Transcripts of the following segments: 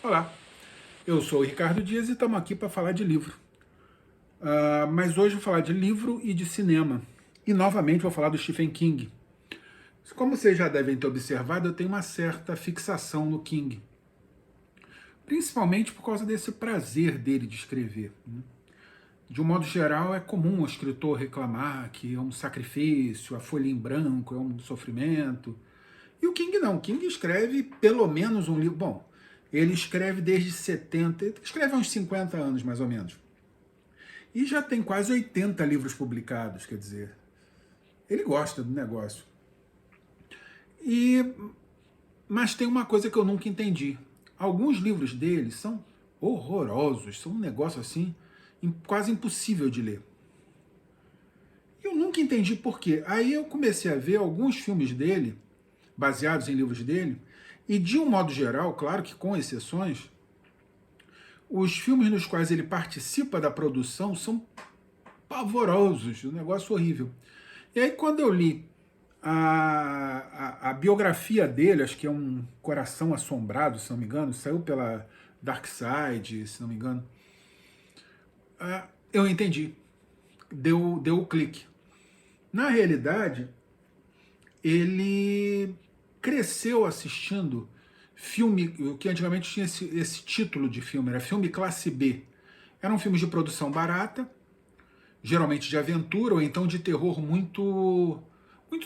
Olá, eu sou o Ricardo Dias e estamos aqui para falar de livro. Mas hoje vou falar de livro e de cinema. E novamente vou falar do Stephen King. Como vocês já devem ter observado, eu tenho uma certa fixação no King. Principalmente por causa desse prazer dele de escrever. De um modo geral, é comum o escritor reclamar que é um sacrifício, a folha em branco é um sofrimento. E o King não. O King escreve pelo menos um livro. Bom, ele escreve desde 70, ele escreve há uns 50 anos mais ou menos. E já tem quase 80 livros publicados, quer dizer, ele gosta do negócio. Mas tem uma coisa que eu nunca entendi. Alguns livros dele são horrorosos, são um negócio assim, quase impossível de ler. Eu nunca entendi por quê. Aí eu comecei a ver alguns filmes dele, baseados em livros dele, e de um modo geral, claro que com exceções, os filmes nos quais ele participa da produção são pavorosos, um negócio horrível. E aí quando eu li a biografia dele, acho que é um Coração Assombrado, se não me engano, saiu pela Dark Side, se não me engano, eu entendi, deu o clique. Na realidade, ele cresceu assistindo filme, o que antigamente tinha esse título de filme, era filme classe B. Eram filmes de produção barata, geralmente de aventura, ou então de terror muito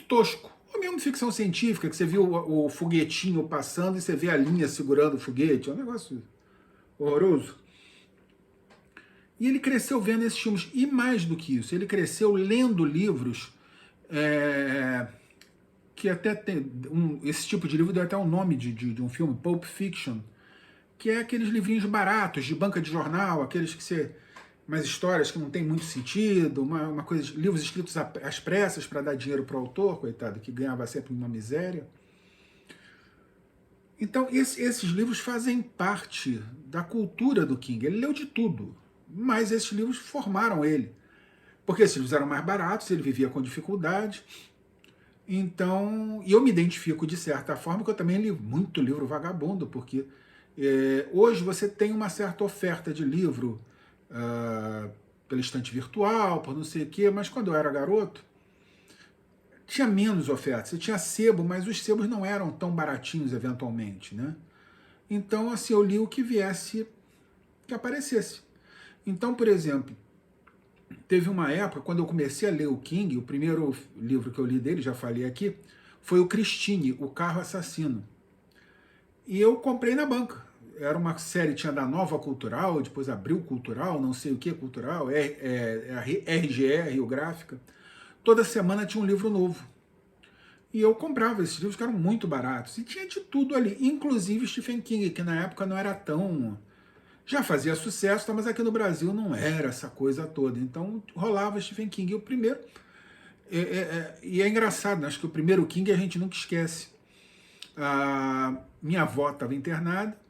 tosco. Ou mesmo ficção científica, que você viu o foguetinho passando e você vê a linha segurando o foguete. É um negócio horroroso. E ele cresceu vendo esses filmes. E mais do que isso, ele cresceu lendo livros que até tem esse tipo de livro deu até o nome de um filme, Pulp Fiction, que é aqueles livrinhos baratos de banca de jornal, aqueles que você, umas histórias que não tem muito sentido, uma coisa, livros escritos às pressas para dar dinheiro para o autor, coitado, que ganhava sempre uma miséria. Então esses livros fazem parte da cultura do King. Ele leu de tudo, mas esses livros formaram ele, porque esses livros eram mais baratos, ele vivia com dificuldade. Então, e eu me identifico de certa forma, que eu também li muito livro vagabundo, porque hoje você tem uma certa oferta de livro pela estante virtual, por não sei o quê, mas quando eu era garoto, tinha menos oferta. Você tinha sebo, mas os sebos não eram tão baratinhos eventualmente, né? Então, assim, eu li o que viesse, que aparecesse. Então, por exemplo, teve uma época, quando eu comecei a ler o King, o primeiro livro que eu li dele, já falei aqui, foi o Christine, O Carro Assassino. E eu comprei na banca. Era uma série, tinha da Nova Cultural, depois Abril Cultural, não sei o que Cultural, RGE, Rio Gráfica. Toda semana tinha um livro novo. E eu comprava esses livros que eram muito baratos. E tinha de tudo ali, inclusive Stephen King, que na época não era tão... Já fazia sucesso, mas aqui no Brasil não era essa coisa toda. Então rolava Stephen King. E o primeiro... E é engraçado, né? Acho que o primeiro King a gente nunca esquece. Minha avó estava internada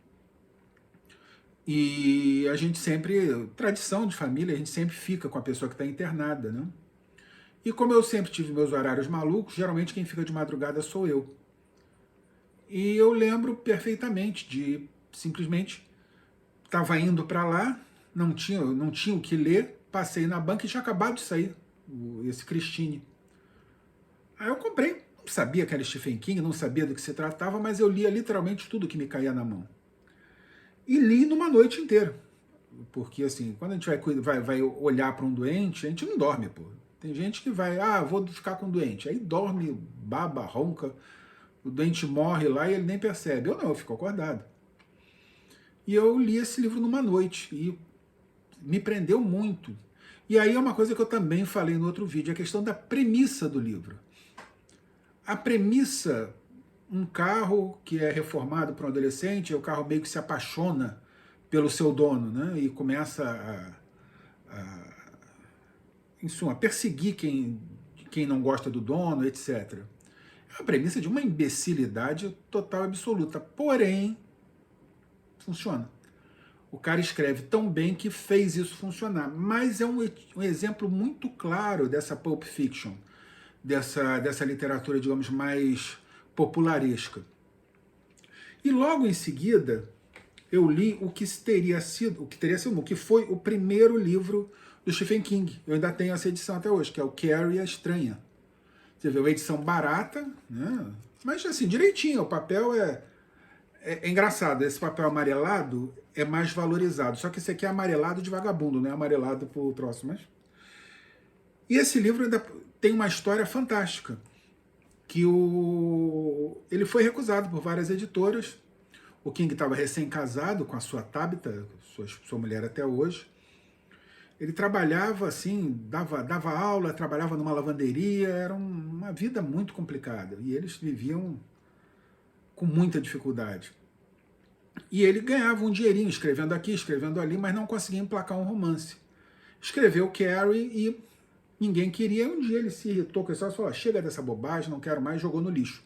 e a gente sempre, tradição de família, a gente sempre fica com a pessoa que está internada, né? E como eu sempre tive meus horários malucos, geralmente quem fica de madrugada sou eu. E eu lembro perfeitamente de simplesmente estava indo para lá, não tinha o que ler, passei na banca e tinha acabado de sair esse Christine. Aí eu comprei, não sabia que era Stephen King, não sabia do que se tratava, mas eu lia literalmente tudo que me caía na mão. E li numa noite inteira. Porque assim, quando a gente vai olhar para um doente, a gente não dorme, pô. Tem gente que vai, vou ficar com o doente. Aí dorme, baba, ronca, o doente morre lá e ele nem percebe. Eu não, eu fico acordado. E eu li esse livro numa noite e me prendeu muito. E aí é uma coisa que eu também falei no outro vídeo, a questão da premissa do livro. A premissa, um carro que é reformado para um adolescente, o carro meio que se apaixona pelo seu dono, né? E começa em suma, perseguir quem não gosta do dono, etc. É uma premissa de uma imbecilidade total absoluta. Porém, funciona. O cara escreve tão bem que fez isso funcionar. Mas é um exemplo muito claro dessa Pulp Fiction, dessa literatura, digamos, mais popularesca. E logo em seguida, eu li o que teria sido, o que foi o primeiro livro do Stephen King. Eu ainda tenho essa edição até hoje, que é o Carrie a Estranha. Você vê, uma edição barata, né? Mas assim, direitinho, o papel é engraçado. Esse papel amarelado é mais valorizado. Só que esse aqui é amarelado de vagabundo, não é amarelado por troço. Mas... E esse livro ainda tem uma história fantástica, que ele foi recusado por várias editoras. O King estava recém-casado com a sua Tabitha, sua mulher até hoje. Ele trabalhava assim, dava aula, trabalhava numa lavanderia, era uma vida muito complicada. E eles viviam com muita dificuldade. E ele ganhava um dinheirinho escrevendo aqui, escrevendo ali, mas não conseguia emplacar um romance. Escreveu Carrie e ninguém queria. Um dia ele se irritou com isso e falou: chega dessa bobagem, não quero mais, jogou no lixo.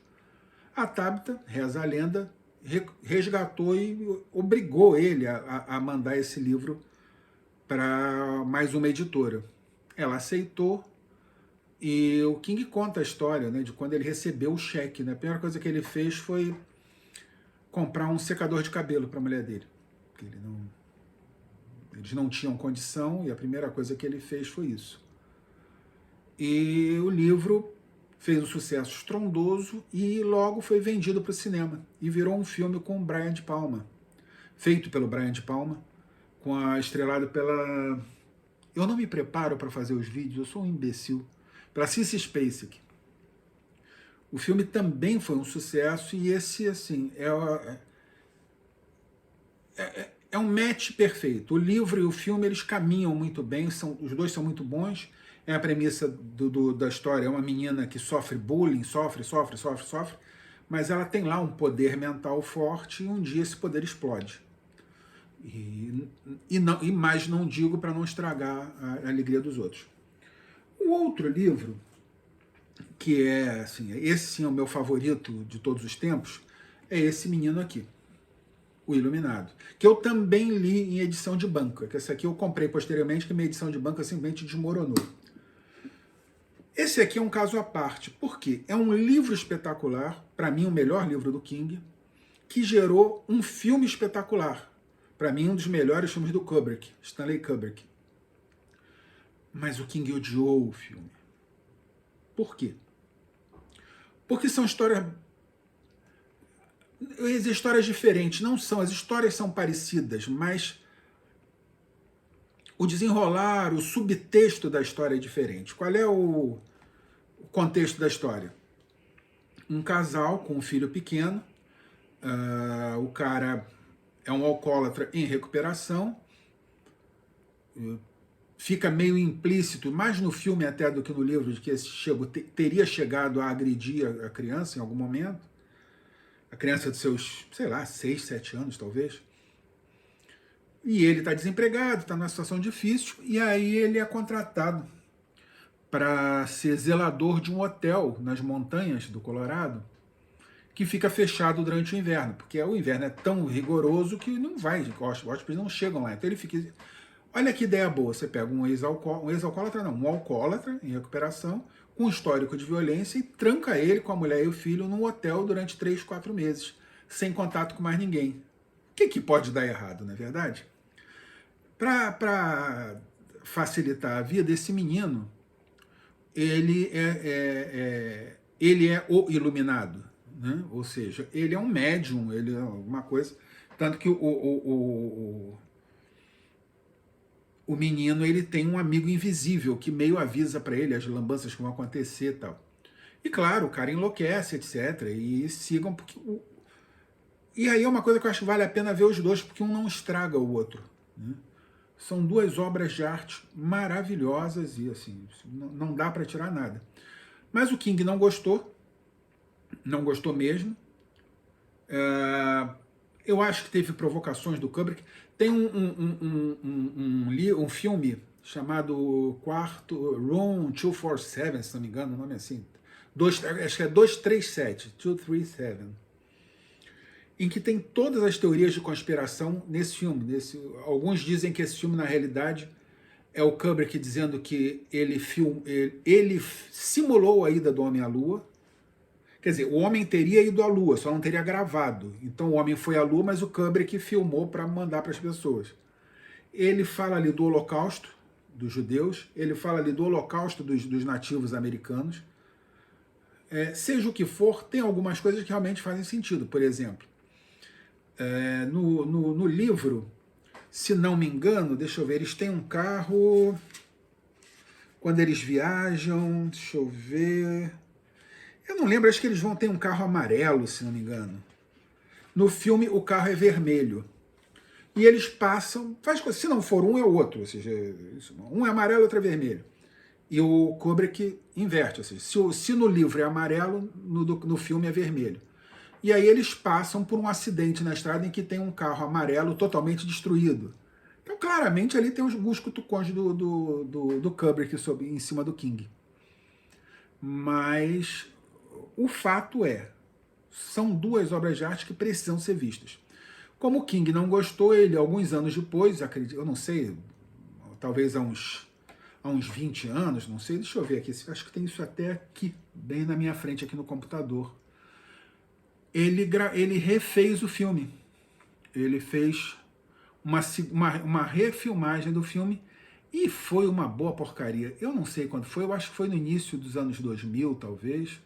A Tabitha, reza a lenda, resgatou e obrigou ele a mandar esse livro para mais uma editora. Ela aceitou e o King conta a história, né, de quando ele recebeu o cheque. Né? A primeira coisa que ele fez foi comprar um secador de cabelo para a mulher dele. Porque eles não tinham condição e a primeira coisa que ele fez foi isso. E o livro fez um sucesso estrondoso e logo foi vendido para o cinema. E virou um filme com o Brian De Palma. Feito pelo Brian De Palma, estrelado pela... Eu não me preparo para fazer os vídeos, eu sou um imbecil. Pela Sissy Spacek. O filme também foi um sucesso e esse, assim, é um match perfeito. O livro e o filme, eles caminham muito bem, os dois são muito bons. É a premissa da história, é uma menina que sofre bullying, sofre, mas ela tem lá um poder mental forte e um dia esse poder explode. Mas não digo para não estragar a alegria dos outros. O outro livro, que é, assim, esse sim é o meu favorito de todos os tempos, é esse menino aqui, O Iluminado, que eu também li em edição de banca, que essa aqui eu comprei posteriormente, que minha edição de banca simplesmente desmoronou. Esse aqui é um caso à parte, porque é um livro espetacular, para mim o melhor livro do King, que gerou um filme espetacular, para mim um dos melhores filmes do Kubrick, Stanley Kubrick. Mas o King odiou o filme. Por quê? Porque são histórias diferentes, não são, as histórias são parecidas, mas o desenrolar, o subtexto da história é diferente. Qual é o contexto da história? Um casal com um filho pequeno, o cara é um alcoólatra em recuperação, fica meio implícito, mais no filme até do que no livro, de que teria chegado a agredir a criança em algum momento. A criança de seus, sei lá, 6, 7 anos talvez. E ele está desempregado, está numa situação difícil, e aí ele é contratado para ser zelador de um hotel nas montanhas do Colorado, que fica fechado durante o inverno, porque o inverno é tão rigoroso que não vai, os hóspedes não chegam lá. Então ele fica... Olha que ideia boa, você pega um alcoólatra em recuperação, com histórico de violência, e tranca ele com a mulher e o filho num hotel durante 3, 4 meses, sem contato com mais ninguém. O que pode dar errado, não é verdade? Para facilitar a vida desse menino, ele é o iluminado, né? Ou seja, ele é um médium, ele é alguma coisa, tanto que o menino, ele tem um amigo invisível que meio avisa para ele as lambanças que vão acontecer e tal. E claro, o cara enlouquece, etc. E sigam, porque... E aí é uma coisa que eu acho que vale a pena ver os dois, porque um não estraga o outro, né? São duas obras de arte maravilhosas e assim, não dá para tirar nada. Mas o King não gostou mesmo. Eu acho que teve provocações do Kubrick. Tem um filme chamado Room 247, se não me engano, o nome é assim. Acho que é 237, em que tem todas as teorias de conspiração nesse filme. Alguns dizem que esse filme, na realidade, é o Kubrick dizendo que ele simulou a ida do homem à Lua. Quer dizer, o homem teria ido à Lua, só não teria gravado. Então o homem foi à Lua, mas o Kubrick filmou para mandar para as pessoas. Ele fala ali do Holocausto dos judeus, ele fala ali do Holocausto dos nativos americanos. Seja o que for, tem algumas coisas que realmente fazem sentido. Por exemplo, no livro, se não me engano, deixa eu ver, eles têm um carro... Quando eles viajam, deixa eu ver... Eu não lembro, acho que eles vão ter um carro amarelo, se não me engano. No filme, o carro é vermelho. E eles passam... Se não for um, é o outro. Ou seja, um é amarelo, outro é vermelho. E o Kubrick inverte. Ou seja, se no livro é amarelo, no filme é vermelho. E aí eles passam por um acidente na estrada em que tem um carro amarelo totalmente destruído. Então, claramente, ali tem os cutucões do Kubrick em cima do King. Mas o fato são duas obras de arte que precisam ser vistas. Como o King não gostou, ele, alguns anos depois, eu não sei, talvez há uns 20 anos, não sei, deixa eu ver aqui, acho que tem isso até aqui, bem na minha frente, aqui no computador. Ele refez o filme. Ele fez uma refilmagem do filme e foi uma boa porcaria. Eu não sei quando foi, eu acho que foi no início dos anos 2000, talvez.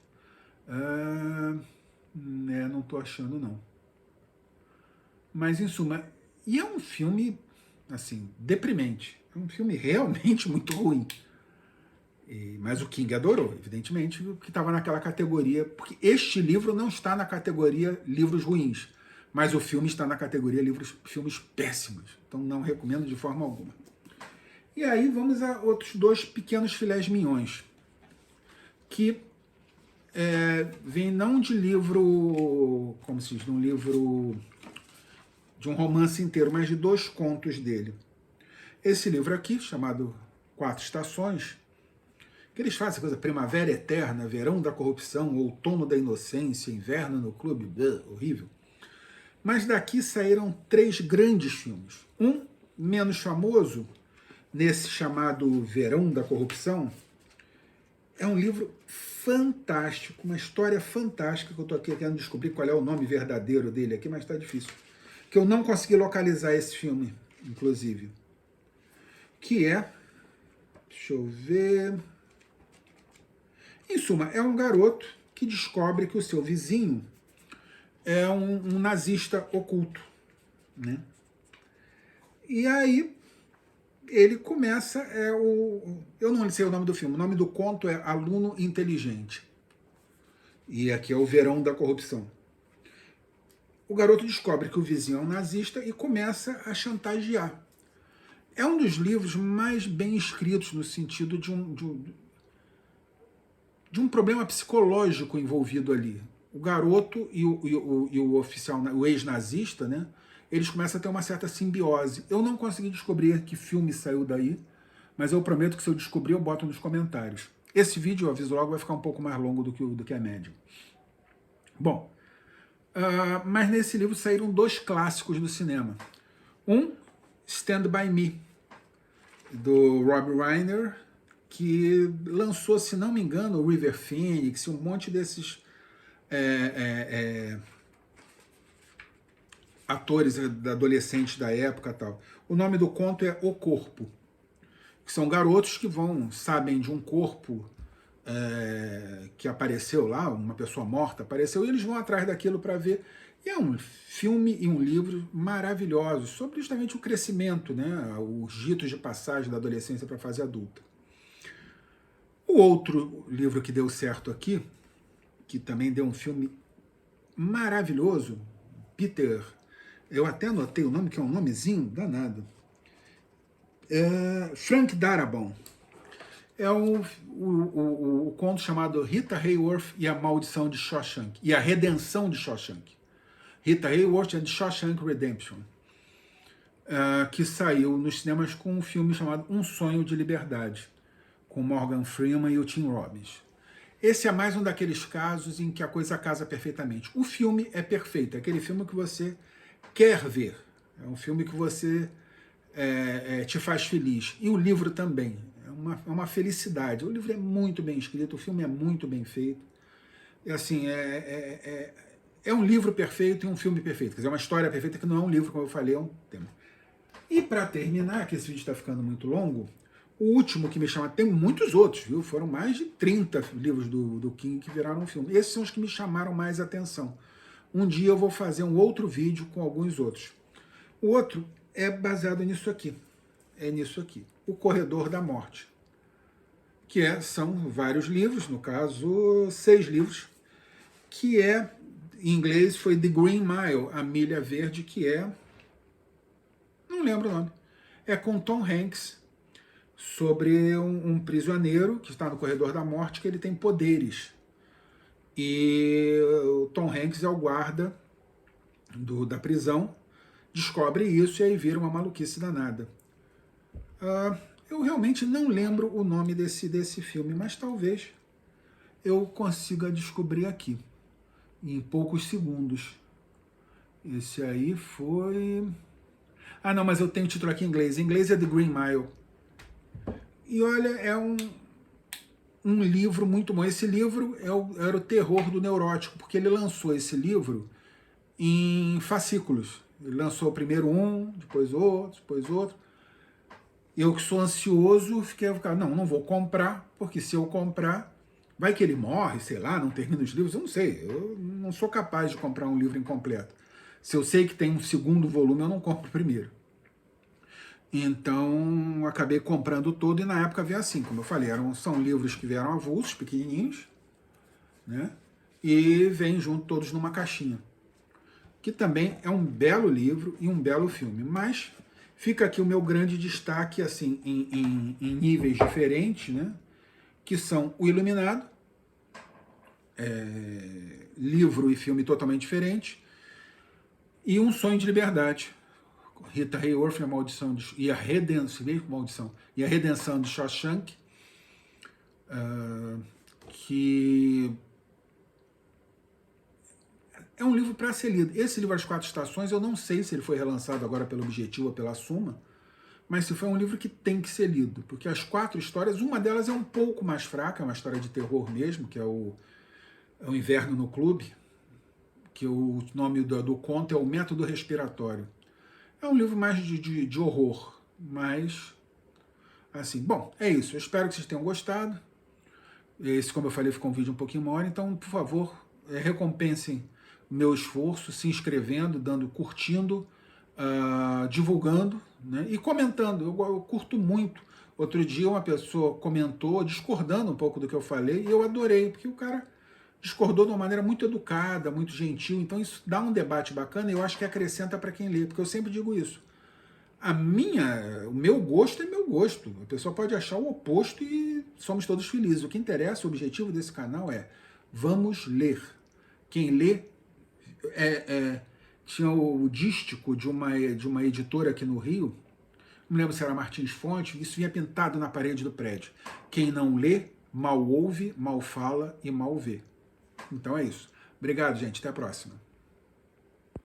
Não tô achando, não. Mas, em suma, e é um filme, assim, deprimente. É um filme realmente muito ruim. Mas o King adorou, evidentemente, que estava naquela categoria, porque este livro não está na categoria livros ruins, mas o filme está na categoria filmes péssimos. Então não recomendo de forma alguma. E aí vamos a outros dois pequenos filés mignons, que vêm não de livro, como se diz, de um livro, de um romance inteiro, mas de dois contos dele. Esse livro aqui, chamado Quatro Estações, que eles fazem coisa, primavera eterna, verão da corrupção, outono da inocência, inverno no clube, horrível. Mas daqui saíram 3 grandes filmes. Um menos famoso, nesse chamado Verão da Corrupção, é um livro fantástico, uma história fantástica, que eu estou aqui querendo descobrir qual é o nome verdadeiro dele aqui, mas está difícil. Que eu não consegui localizar esse filme, inclusive. Que deixa eu ver... Em suma, é um garoto que descobre que o seu vizinho é um nazista oculto, né? E aí ele começa, eu não sei o nome do filme, o nome do conto é Aluno Inteligente. E aqui é o Verão da Corrupção. O garoto descobre que o vizinho é um nazista e começa a chantagear. É um dos livros mais bem escritos no sentido de um problema psicológico envolvido ali. O garoto e o oficial, o ex-nazista, né, eles começam a ter uma certa simbiose. Eu não consegui descobrir que filme saiu daí, mas eu prometo que se eu descobrir, eu boto nos comentários. Esse vídeo, eu aviso logo, vai ficar um pouco mais longo do que a média. Bom, mas nesse livro saíram 2 clássicos do cinema. Um, Stand By Me, do Rob Reiner, que lançou, se não me engano, o River Phoenix, um monte desses atores adolescentes da época e tal. O nome do conto é O Corpo, que são garotos que sabem de um corpo que apareceu lá, uma pessoa morta apareceu, e eles vão atrás daquilo para ver. E é um filme e um livro maravilhosos sobre justamente o crescimento, né, os ritos de passagem da adolescência para a fase adulta. O outro livro que deu certo aqui, que também deu um filme maravilhoso, Peter, eu até anotei o nome, que é um nomezinho danado, Frank Darabont. É o conto chamado Rita Hayworth e a Maldição de Shawshank, e a Redenção de Shawshank. Rita Hayworth and Shawshank Redemption, que saiu nos cinemas com um filme chamado Um Sonho de Liberdade, com Morgan Freeman e o Tim Robbins. Esse é mais um daqueles casos em que a coisa casa perfeitamente. O filme é perfeito, é aquele filme que você quer ver, é um filme que você te faz feliz. E o livro também, é uma felicidade. O livro é muito bem escrito, o filme é muito bem feito. assim, é um livro perfeito e um filme perfeito. Quer dizer, é uma história perfeita que não é um livro, como eu falei, é um tema. E para terminar, que esse vídeo está ficando muito longo, o último que me chama, tem muitos outros, viu? Foram mais de 30 livros do King que viraram um filme. Esses são os que me chamaram mais atenção. Um dia eu vou fazer um outro vídeo com alguns outros. O outro é baseado nisso aqui. É nisso aqui. O Corredor da Morte. São vários livros, no caso, 6 livros, que em inglês foi The Green Mile, a Milha Verde, não lembro o nome. É com Tom Hanks, sobre um prisioneiro que está no corredor da morte, que ele tem poderes. E o Tom Hanks é o guarda da prisão, descobre isso e aí vira uma maluquice danada. Eu realmente não lembro o nome desse filme, mas talvez eu consiga descobrir aqui, em poucos segundos. Esse aí foi... Ah, não, mas eu tenho o título aqui em inglês. Em inglês é The Green Mile. E olha, é um livro muito bom. Esse livro era o terror do neurótico, porque ele lançou esse livro em fascículos. Ele lançou primeiro um, depois outro, depois outro. Eu que sou ansioso, não vou comprar, porque se eu comprar, vai que ele morre, sei lá, não termina os livros, eu não sei. Eu não sou capaz de comprar um livro incompleto. Se eu sei que tem um segundo volume, eu não compro o primeiro. Então, acabei comprando todo, e na época veio assim, como eu falei, são livros que vieram avulsos, pequenininhos, né? E vêm junto todos numa caixinha. Que também é um belo livro e um belo filme. Mas fica aqui o meu grande destaque, assim, em níveis diferentes, né? Que são O Iluminado, livro e filme totalmente diferentes, e Um Sonho de Liberdade, Rita Hayworth e a Redenção de Shawshank, que é um livro para ser lido. Esse livro As Quatro Estações, eu não sei se ele foi relançado agora pelo Objetivo ou pela Suma, mas se foi um livro que tem que ser lido, porque as 4 histórias, uma delas é um pouco mais fraca, é uma história de terror mesmo, que é o Inverno no Clube, que o nome do conto é O Método Respiratório. É um livro mais de horror, mas, assim, bom, é isso. Eu espero que vocês tenham gostado. Esse, como eu falei, ficou um vídeo um pouquinho maior, então, por favor, recompensem o meu esforço, se inscrevendo, curtindo, divulgando, né, e comentando. Eu curto muito. Outro dia uma pessoa comentou, discordando um pouco do que eu falei, e eu adorei, porque o cara discordou de uma maneira muito educada, muito gentil, então isso dá um debate bacana e eu acho que acrescenta para quem lê, porque eu sempre digo isso. O meu gosto é meu gosto. A pessoa pode achar o oposto e somos todos felizes. O que interessa, o objetivo desse canal é vamos ler. Quem lê tinha o dístico de uma editora aqui no Rio, não lembro se era Martins Fontes, isso vinha pintado na parede do prédio. Quem não lê, mal ouve, mal fala e mal vê. Então é isso. Obrigado, gente. Até a próxima.